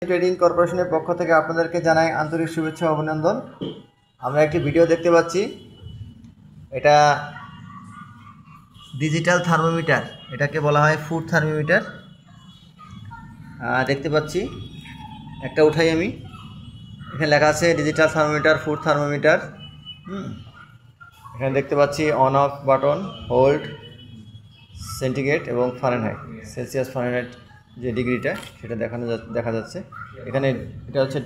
Trading কর্পোরেশনের পক্ষ থেকে আপনাদেরকে জানাই আন্তরিক শুভেচ্ছা ও অভিনন্দন। আমরা একটি ভিডিও দেখতে পাচ্ছি, এটা ডিজিটাল থার্মোমিটার, এটাকে বলা হয় ফুড থার্মোমিটার। দেখতে পাচ্ছি, একটা উঠাই আমি, এখানে লেখা আছে ডিজিটাল থার্মোমিটার, ফুড থার্মোমিটার। এখানে দেখতে পাচ্ছি on of button, hold, centigrade এবং ফারেনহাইট, সেলসিয়াস ফারেনহাইট যে ডিগ্রিটা সেটা দেখা যাচ্ছে। এখানে এটা হচ্ছে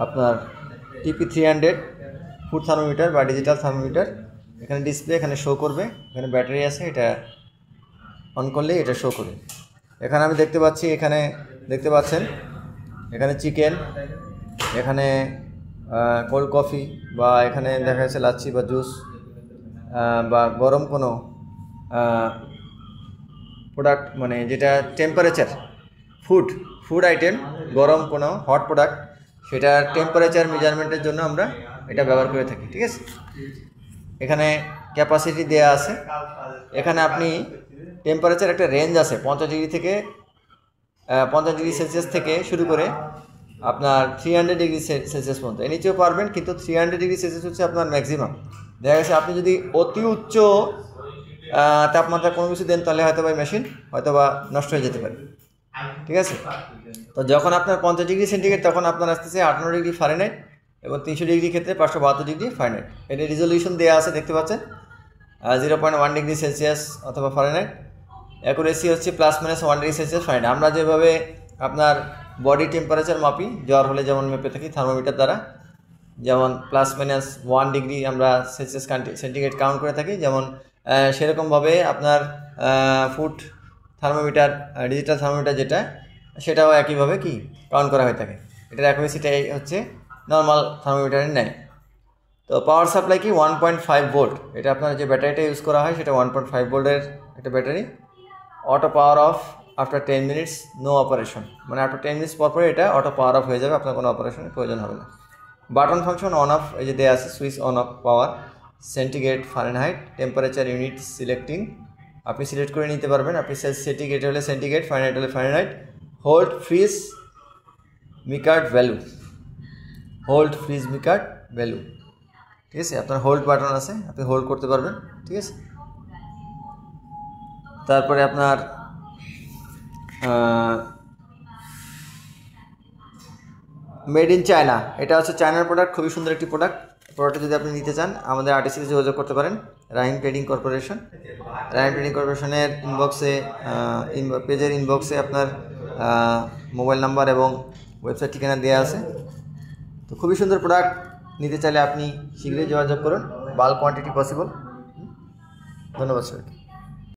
আপনার TP300 ফুড থার্মোমিটার বা ডিজিটাল থার্মোমিটার। এখানে ডিসপ্লে, এখানে শো করবে, এখানে ব্যাটারি আছে, এটা অন করলেই এটা শো করে। এখানে আমি দেখতে পাচ্ছি, এখানে দেখতে পাচ্ছেন এখানে চিকেন, এখানে কোল্ড কফি, বা এখানে দেখা যাচ্ছে লাচ্ছি বা জুস, বা গরম কোনো প্রোডাক্ট, মানে যেটা টেম্পারেচার ফুড আইটেম, গরম কোনো হট প্রোডাক্ট, সেটা টেম্পারেচার মেজারমেন্টের জন্য আমরা এটা ব্যবহার করে থাকি। ঠিক আছে, এখানে ক্যাপাসিটি দেয়া আছে। এখানে আপনি টেম্পারেচার একটা রেঞ্জ আছে 50 ডিগ্রি থেকে 50 ডিগ্রি সেলসিয়াস থেকে শুরু করে আপনার 300 ডিগ্রি সেলসিয়াস পর্যন্ত। এর নিচেও পারবেন, কিন্তু 300 ডিগ্রি সেলসিয়াস হচ্ছে আপনার ম্যাক্সিমাম। দেখা গেছে আপনি যদি অতি উচ্চ তাপমাত্রা কোনো কিছু দেন, তাহলে হয়তো বা মেশিন হয়তো বা নষ্ট হয়ে যেতে পারে। ঠিক আছে, তো যখন আপনার 50 ডিগ্রি সেন্টিগ্রেড, তখন আপনার আসতেছে 58 ডিগ্রি ফারেনহাইট, এবং 300 ডিগ্রি ক্ষেত্রে 572 ডিগ্রি ফারেনহাইট। এর রেজলিউশন দেওয়া আছে, দেখতে পাচ্ছেন 0.1 ডিগ্রি সেলসিয়াস অথবা ফারেনহাইট। অ্যাকুরেসি হচ্ছে +-1 ডিগ্রি সেলসিয়াস ফারেনহাইট। আমরা যেভাবে আপনার বডি টেম্পারেচার মাপি, জ্বর হলে যেমন মেপে থাকি থার্মোমিটার দ্বারা, যেমন +-1 ডিগ্রি আমরা সেলসিয়াস সেন্টিগ্রেড কাউন্ট করে থাকি, যেমন সেরকমভাবে আপনার ফুড থার্মোমিটার, ডিজিটাল থার্মোমিটার যেটা, সেটাও একইভাবে কি কাউন্ট করা হয়ে থাকে। এটার অ্যাকুরেসিটাই হচ্ছে নর্মাল থার্মোমিটারের নেয়। তো পাওয়ার সাপ্লাই কি 1.5 ভোল্ট। এটা আপনার যে ব্যাটারিটা ইউজ করা হয় সেটা 1.5 ভোল্টের একটা battery. Auto power off after 10 minutes, no operation, মানে আফটার 10 মিনিটস পর পরে এটা অটো পাওয়ার অফ হয়ে যাবে, আপনার কোনো অপারেশনের প্রয়োজন হবে না। বাটন ফাংশন অন অফ, এই যে দেওয়া আছে switch on off, power, centigrade, Fahrenheit, temperature unit selecting, আপনি সিলেক্ট করে নিতে পারবেন। আপনি সেন্টিগ্রেড হলে সেন্টিগ্রেড, ফারেনহাইট হলে ফারেনহাইট। হোল্ড, ফ্রিজ, মিকার্ড ভ্যালু, হোল্ড, ফ্রিজ, মিকার্ড ভ্যালু। ঠিক আছে, আপনার হোল্ড বাটন আছে, আপনি হোল্ড করতে পারবেন। ঠিক আছে, তারপরে আপনার মেড ইন চায়না, এটা হচ্ছে চায়নার প্রোডাক্ট, খুবই সুন্দর একটি প্রোডাক্টটা যদি আপনি নিতে চান, আমাদের আরটিসিতে যোগাযোগ করতে পারেন। রাহিম ট্রেডিং কর্পোরেশনের ইনবক্সে, পেজের ইনবক্সে আপনার মোবাইল নাম্বার এবং ওয়েবসাইট ঠিকানা দেওয়া আছে। তো খুবই সুন্দর প্রোডাক্ট, নিতে চাইলে আপনি শীঘ্রই যোগাযোগ করুন, বাল্ক কোয়ান্টিটি পসিবল। ধন্যবাদ সবাইকে।